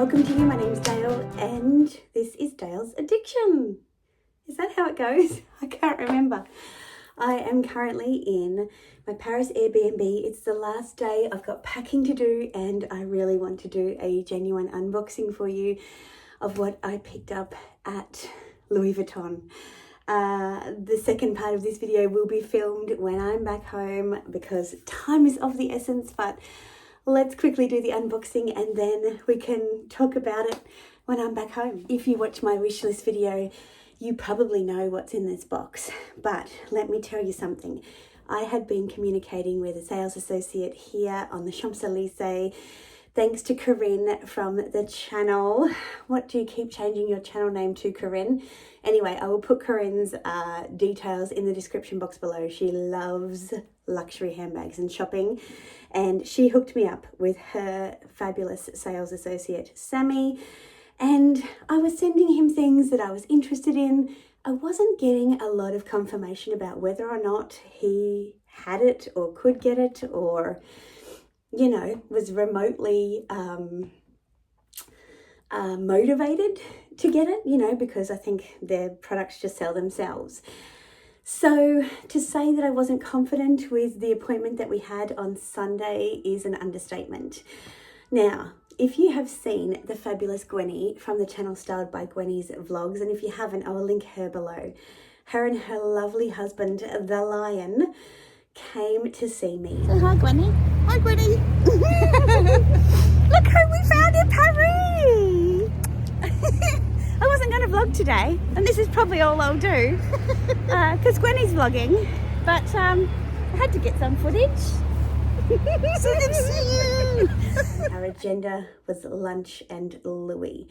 Welcome to you. My name's Dale and this is Dale's Addiction. Is that how it goes? I can't remember. I am currently in my Paris Airbnb. It's the last day. I've got packing to do and I really want to do a genuine unboxing for you of what I picked up at Louis Vuitton. The second part of this video will be filmed when I'm back home because time is of the essence, but let's quickly do the unboxing and then we can talk about it when I'm back home. If you watch my wish list video, you probably know what's in this box, but let me tell you something. I had been communicating with a sales associate here on the Champs-Élysées, thanks to Corrine from the channel. What do you keep changing your channel name to, Corrine? Anyway, I will put Corrine's details in the description box below. She loves luxury handbags and shopping, and she hooked me up with her fabulous sales associate, Sammy, and I was sending him things that I was interested in. I wasn't getting a lot of confirmation about whether or not he had it or could get it or, you know, was remotely motivated to get it, you know, because I think their products just sell themselves. So to say that I wasn't confident with the appointment that we had on Sunday is an understatement. Now, if you have seen the fabulous Gwenny from the channel Styled by Gwenny's vlogs, and if you haven't, I will link her below. Her and her lovely husband, the Lion, came to see me. Say hi, Gwenny. Hi, Gwenny. Look who we found in Paris. I wasn't going to vlog today, and this is probably all I'll do, because Gwenny's vlogging, but I had to get some footage. Our agenda was lunch and Louis,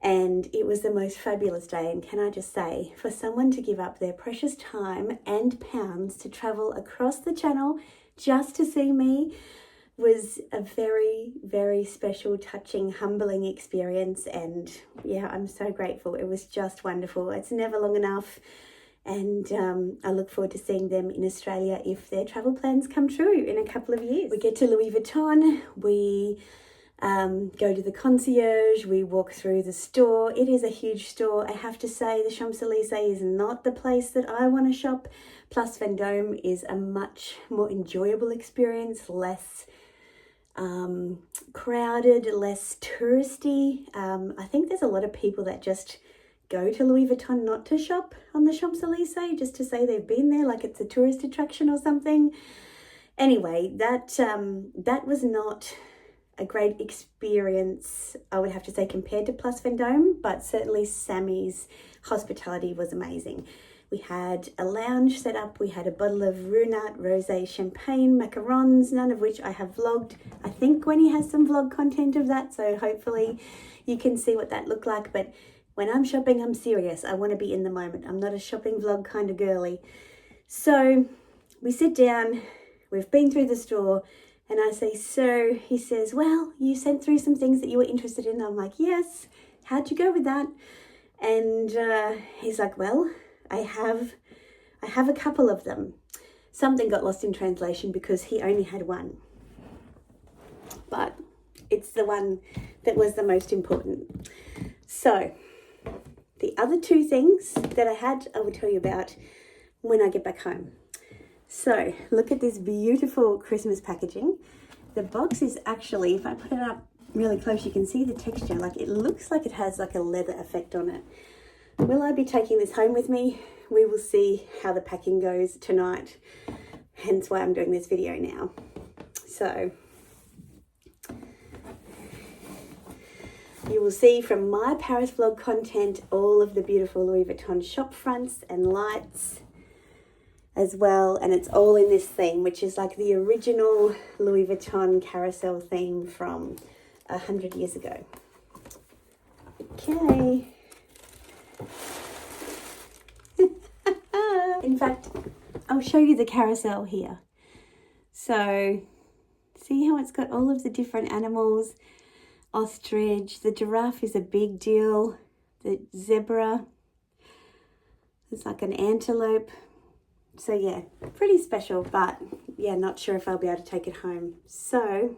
and it was the most fabulous day. And can I just say, for someone to give up their precious time and pounds to travel across the channel just to see me was a very, very special, touching, humbling experience. And yeah, I'm so grateful. It was just wonderful. It's never long enough. And I look forward to seeing them in Australia if their travel plans come true in a couple of years. We get to Louis Vuitton, we go to the concierge, we walk through the store. It is a huge store. I have to say the Champs-Élysées is not the place that I want to shop. Place Vendôme is a much more enjoyable experience, less crowded, less touristy. I think there's a lot of people that just go to Louis Vuitton not to shop on the Champs-Élysées, just to say they've been there, like it's a tourist attraction or something. Anyway, that was not a great experience, I would have to say, compared to Place Vendôme, but certainly Sammy's hospitality was amazing. We had a lounge set up, we had a bottle of Runat Rosé Champagne macarons, none of which I have vlogged. I think Gwenny has some vlog content of that, so hopefully you can see what that looked like. But when I'm shopping, I'm serious. I want to be in the moment. I'm not a shopping vlog kind of girly. So we sit down, we've been through the store, and I say, so he says, well, you sent through some things that you were interested in. I'm like, yes, how'd you go with that? And he's like, well, I have a couple of them. Something got lost in translation because he only had one. But it's the one that was the most important. So the other two things that I had, I will tell you about when I get back home. So look at this beautiful Christmas packaging. The box is actually, if I put it up really close, you can see the texture. Like, it looks like it has like a leather effect on it. Will I be taking this home with me? We will see how the packing goes tonight. Hence why I'm doing this video now. So you will see from my Paris vlog content all of the beautiful Louis Vuitton shop fronts and lights as well. And it's all in this theme, which is like the original Louis Vuitton carousel theme from 100 years ago. Okay. In fact, I'll show you the carousel here. So see how it's got all of the different animals. Ostrich, the giraffe is a big deal. The zebra, it's like an antelope. So yeah, pretty special, but yeah, not sure if I'll be able to take it home. So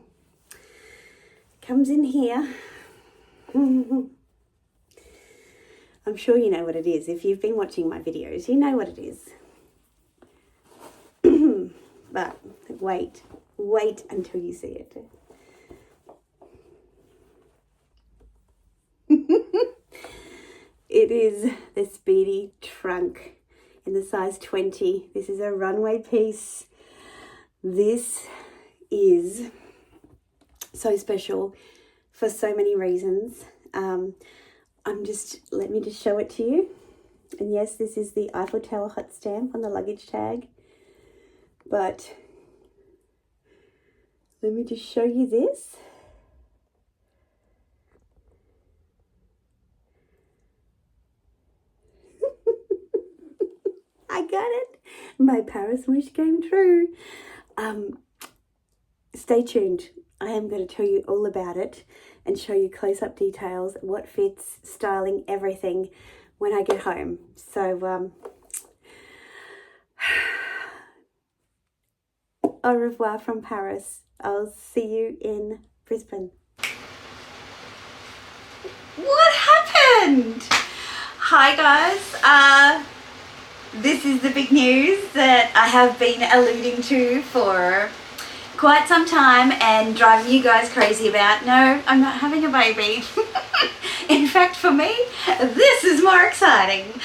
it comes in here. I'm sure you know what it is. If you've been watching my videos, you know what it is. But wait until you see it. It is the Speedy trunk in the size 20. This is a runway piece. This is so special for so many reasons. Let me just show it to you. And yes, this is the Eiffel Tower hot stamp on the luggage tag. But let me just show you this. I got it. My Paris wish came true. Stay tuned. I am going to tell you all about it and show you close-up details, what fits, styling, everything when I get home. So, au revoir from Paris. I'll see you in Brisbane. What happened? Hi guys. This is the big news that I have been alluding to for quite some time and driving you guys crazy about. No, I'm not having a baby. In fact, for me, this is more exciting.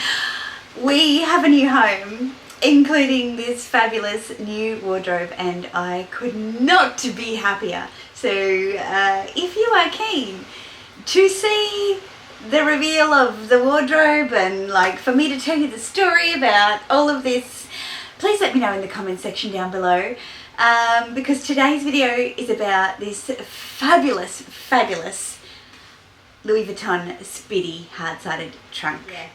We have a new home, including this fabulous new wardrobe, and I could not be happier. So if you are keen to see the reveal of the wardrobe and like for me to tell you the story about all of this, please let me know in the comment section down below, because today's video is about this fabulous Louis Vuitton Speedy hard-sided trunk. Yeah,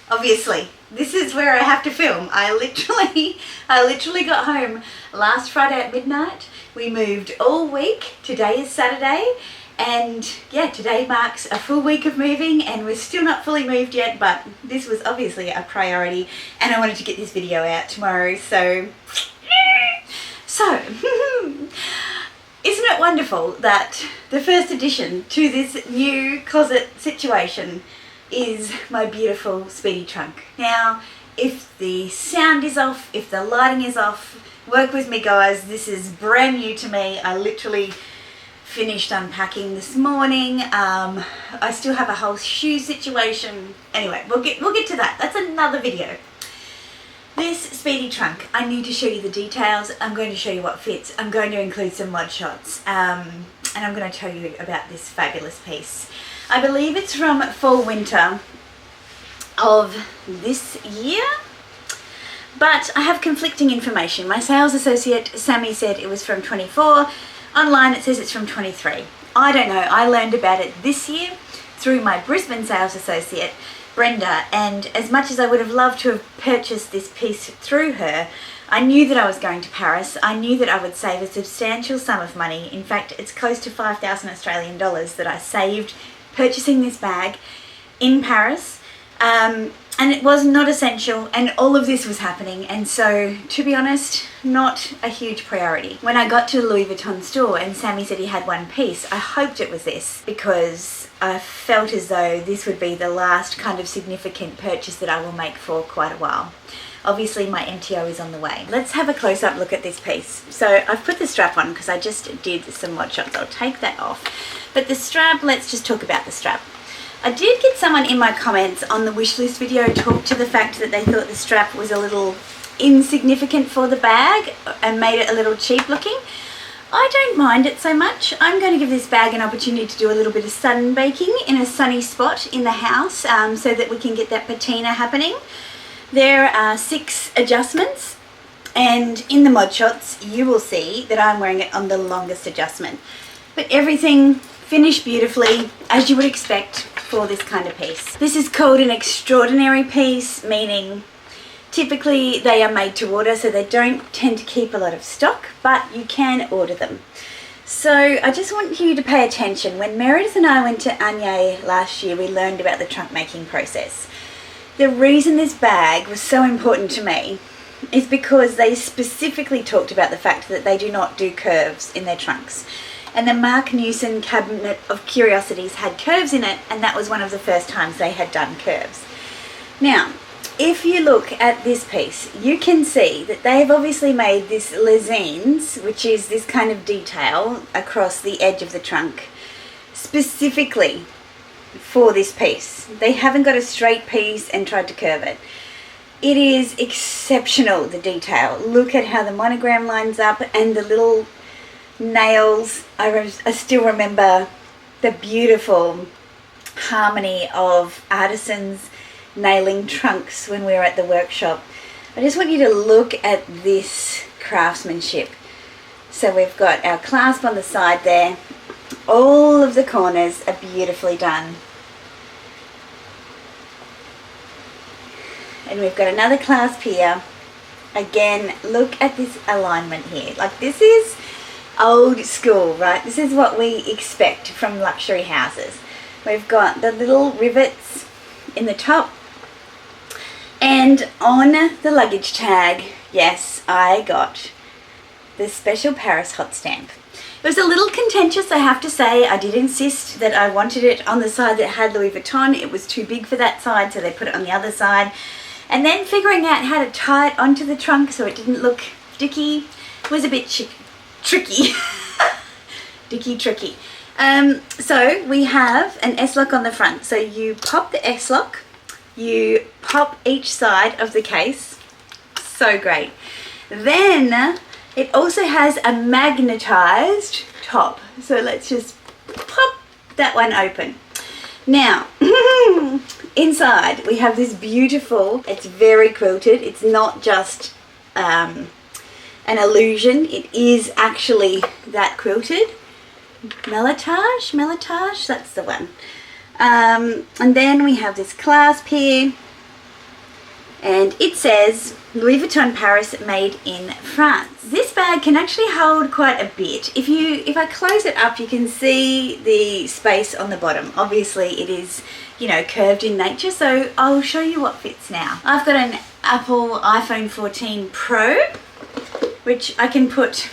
obviously this is where I have to film. I literally got home last Friday at midnight. We moved all week. Today is Saturday. And yeah, today marks a full week of moving and we're still not fully moved yet, but this was obviously a priority and I wanted to get this video out tomorrow. So isn't it wonderful that the first addition to this new closet situation is my beautiful Speedy trunk. Now, if the sound is off, if the lighting is off, work with me guys. This is brand new to me. I literally finished unpacking this morning. I still have a whole shoe situation. Anyway, we'll get to that. That's another video. This Speedy trunk, I need to show you the details. I'm going to show you what fits. I'm going to include some mod shots. And I'm going to tell you about this fabulous piece. I believe it's from fall winter of this year, but I have conflicting information. My sales associate Sammy said it was from 24. Online it says it's from 23. I don't know. I learned about it this year through my Brisbane sales associate Brenda, and as much as I would have loved to have purchased this piece through her, I knew that I was going to Paris. I knew that I would save a substantial sum of money. In fact, it's close to 5,000 Australian dollars that I saved purchasing this bag in Paris. And it was not essential, and all of this was happening, and so to be honest, not a huge priority. When I got to the Louis Vuitton store and Sammy said he had one piece, I hoped it was this because I felt as though this would be the last kind of significant purchase that I will make for quite a while. Obviously my MTO is on the way. Let's have a close-up look at this piece. So I've put the strap on because I just did some mod shots. I'll take that off. But the strap, let's just talk about the strap. I did get someone in my comments on the wishlist video talk to the fact that they thought the strap was a little insignificant for the bag and made it a little cheap looking. I don't mind it so much. I'm going to give this bag an opportunity to do a little bit of sun baking in a sunny spot in the house so that we can get that patina happening. There are 6 adjustments, and in the mod shots you will see that I'm wearing it on the longest adjustment. But everything finished beautifully, as you would expect for this kind of piece. This is called an extraordinary piece, meaning typically they are made to order, so they don't tend to keep a lot of stock, but you can order them. So I just want you to pay attention. When Meredith and I went to Anye last year, we learned about the trunk making process. The reason this bag was so important to me is because they specifically talked about the fact that they do not do curves in their trunks. And the Mark Newson Cabinet of Curiosities had curves in it, and that was one of the first times they had done curves. Now, if you look at this piece, you can see that they've obviously made this lezines, which is this kind of detail across the edge of the trunk, specifically for this piece. They haven't got a straight piece and tried to curve it. It is exceptional, the detail. Look at how the monogram lines up and the little nails. I still remember the beautiful harmony of artisans nailing trunks when we were at the workshop. I just want you to look at this craftsmanship. So we've got our clasp on the side there. All of the corners are beautifully done. And we've got another clasp here. Again, look at this alignment here. Like, this is old school, right? This is what we expect from luxury houses. We've got the little rivets in the top. And on the luggage tag, yes, I got the special Paris hot stamp. It was a little contentious, I have to say. I did insist that I wanted it on the side that had Louis Vuitton. It was too big for that side, so they put it on the other side. And then figuring out how to tie it onto the trunk so it didn't look dicky was a bit tricky. tricky. So we have an S-lock on the front. So you pop the S-lock, you pop each side of the case. So great. Then it also has a magnetized top. So let's just pop that one open. Now, inside we have this beautiful, it's very quilted. It's not just an illusion. It is actually that quilted. Melletage, that's the one. And then we have this clasp here. And it says Louis Vuitton Paris, made in France. This bag can actually hold quite a bit. If I close it up, you can see the space on the bottom. Obviously it is, you know, curved in nature, so I'll show you what fits now. I've got an Apple iPhone 14 Pro, which I can put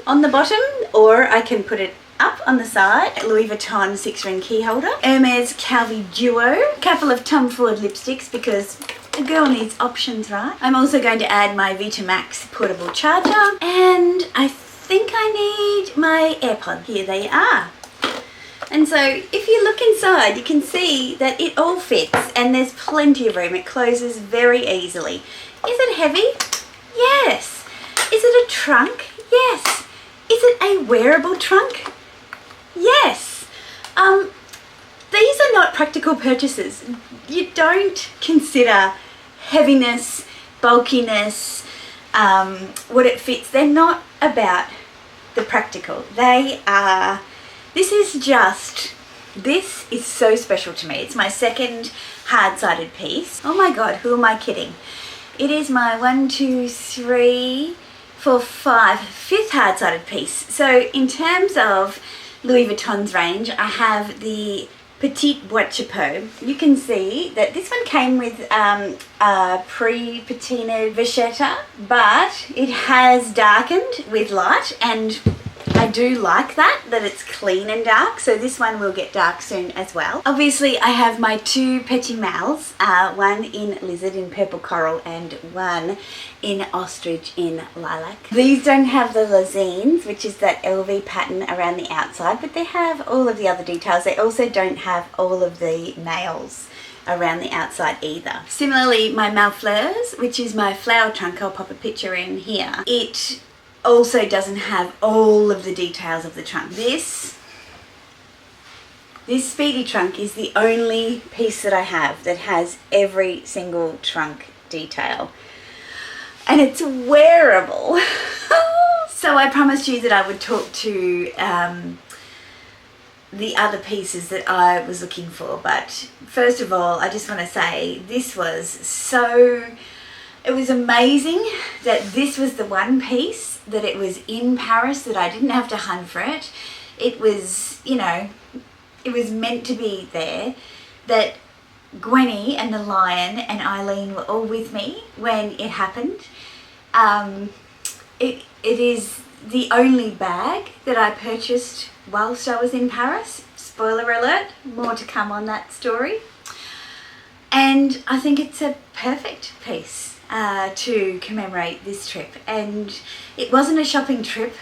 on the bottom, or I can put it up on the side. Louis Vuitton 6-ring key holder. Hermes Calvi Duo. A couple of Tom Ford lipsticks because a girl needs options, right? I'm also going to add my Vitamax portable charger, and I think I need my AirPod. Here they are. And so if you look inside, you can see that it all fits and there's plenty of room. It closes very easily. Is it heavy? Yes. Is it a trunk? Yes. Is it a wearable trunk? Yes. These are not practical purchases. You don't consider heaviness, bulkiness, what it fits. They're not about the practical. They are, this is so special to me. It's my second hard-sided piece. Oh my God, who am I kidding? It is my 5th hard-sided piece. So in terms of Louis Vuitton's range, I have the Petite Boîte Chapeau. You can see that this one came with a pre-patina vachetta, but it has darkened with light, and I do like that it's clean and dark, so this one will get dark soon as well. Obviously I have my two Petit Mals, one in lizard in purple coral and one in ostrich in lilac. These don't have the lezines, which is that LV pattern around the outside, but they have all of the other details. They also don't have all of the nails around the outside either. Similarly, my Malfleurs, which is my flower trunk, I'll pop a picture in here, it also doesn't have all of the details of the trunk. This Speedy trunk is the only piece that I have that has every single trunk detail, and it's wearable. So I promised you that I would talk to the other pieces that I was looking for, but first of all I just want to say this was it was amazing that this was the one piece, that it was in Paris, that I didn't have to hunt for it. It was, you know, it was meant to be there, that Gwenny and the lion and Eileen were all with me when it happened. It is the only bag that I purchased whilst I was in Paris. Spoiler alert, more to come on that story. And I think it's a perfect piece to commemorate this trip. And it wasn't a shopping trip,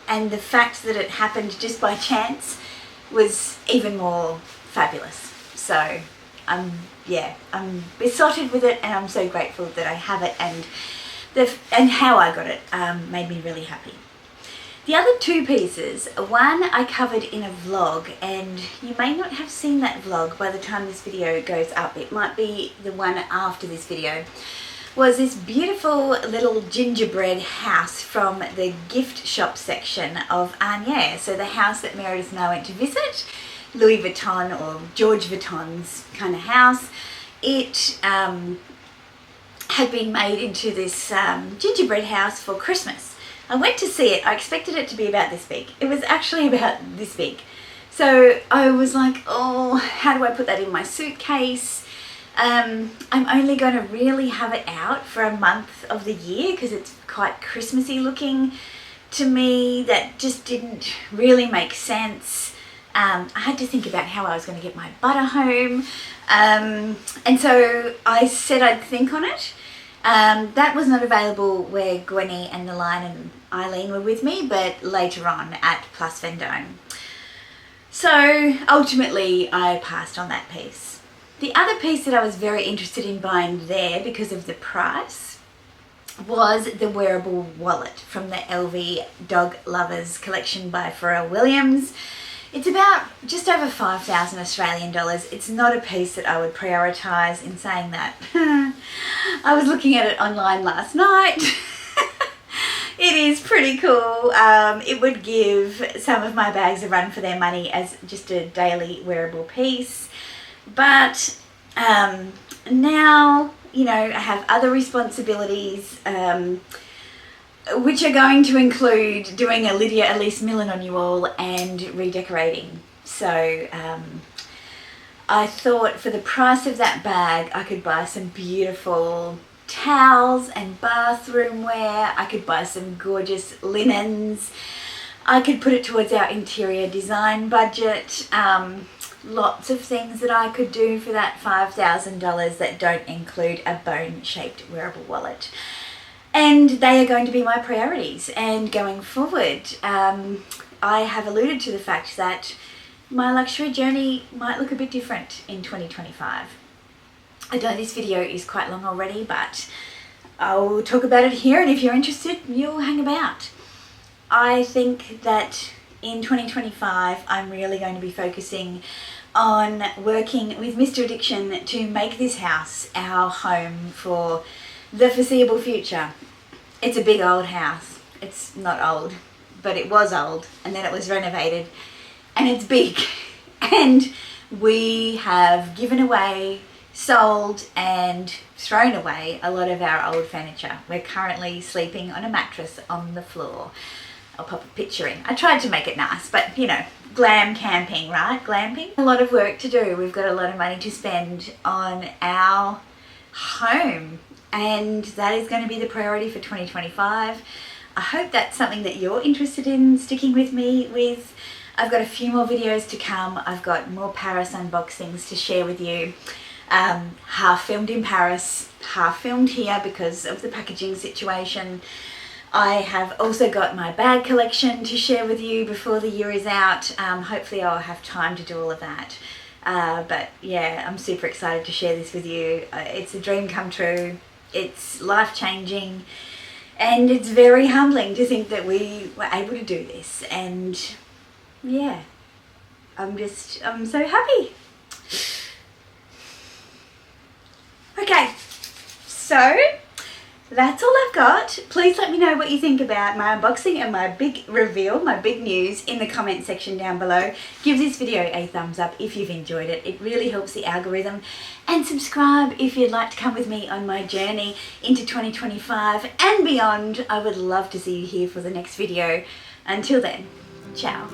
and the fact that it happened just by chance was even more fabulous. So I'm besotted with it, and I'm so grateful that I have it, and how I got it made me really happy. The other two pieces, one I covered in a vlog, and you may not have seen that vlog by the time this video goes up. It might be the one after this video. Was this beautiful little gingerbread house from the gift shop section of Arnier. So the house that Meredith and I went to visit, Louis Vuitton or George Vuitton's kind of house. It had been made into this gingerbread house for Christmas. I went to see it. I expected it to be about this big. It was actually about this big. So I was like, oh, how do I put that in my suitcase? I'm only going to really have it out for a month of the year because it's quite Christmassy looking to me. That just didn't really make sense. I had to think about how I was going to get my butter home. And so I said I'd think on it. That was not available where Gwenny and the Lion and Eileen were with me, but later on at Place Vendôme. So ultimately I passed on that piece. The other piece that I was very interested in buying there because of the price was the wearable wallet from the LV Dog Lovers collection by Pharrell Williams. It's about just over 5,000 Australian dollars. It's not a piece that I would prioritise. In saying that, I was looking at it online last night. It is pretty cool. It would give some of my bags a run for their money as just a daily wearable piece. But now, you know, I have other responsibilities, which are going to include doing a Lydia Elise Millen on you all and redecorating. So I thought for the price of that bag, I could buy some beautiful towels and bathroom wear. I could buy some gorgeous linens. I could put it towards our interior design budget. Lots of things that I could do for that $5,000 that don't include a bone-shaped wearable wallet. And they are going to be my priorities. And going forward, I have alluded to the fact that my luxury journey might look a bit different in 2025. I know this video is quite long already, but I'll talk about it here, and if you're interested, you'll hang about. I think that in 2025, I'm really going to be focusing on working with Mr. Addiction to make this house our home for the foreseeable future. It's a big old house. It's not old, but it was old, and then it was renovated, and it's big. And we have given away, sold, and thrown away a lot of our old furniture. We're currently sleeping on a mattress on the floor. I'll pop a picture in. I tried to make it nice, but you know, glam camping, right? Glamping. A lot of work to do. We've got a lot of money to spend on our home, and that is going to be the priority for 2025. I hope that's something that you're interested in sticking with me with. I've got a few more videos to come. I've got more Paris unboxings to share with you. Half filmed in Paris, half filmed here because of the packaging situation. I have also got my bag collection to share with you before the year is out. Hopefully I'll have time to do all of that. But yeah, I'm super excited to share this with you. It's a dream come true. It's life-changing, and it's very humbling to think that we were able to do this. And yeah, I'm so happy. Okay, so that's all I've got. Please let me know what you think about my unboxing and my big reveal, my big news, in the comment section down below. Give this video a thumbs up if you've enjoyed it. It really helps the algorithm. And subscribe if you'd like to come with me on my journey into 2025 and beyond. I would love to see you here for the next video. Until then, ciao.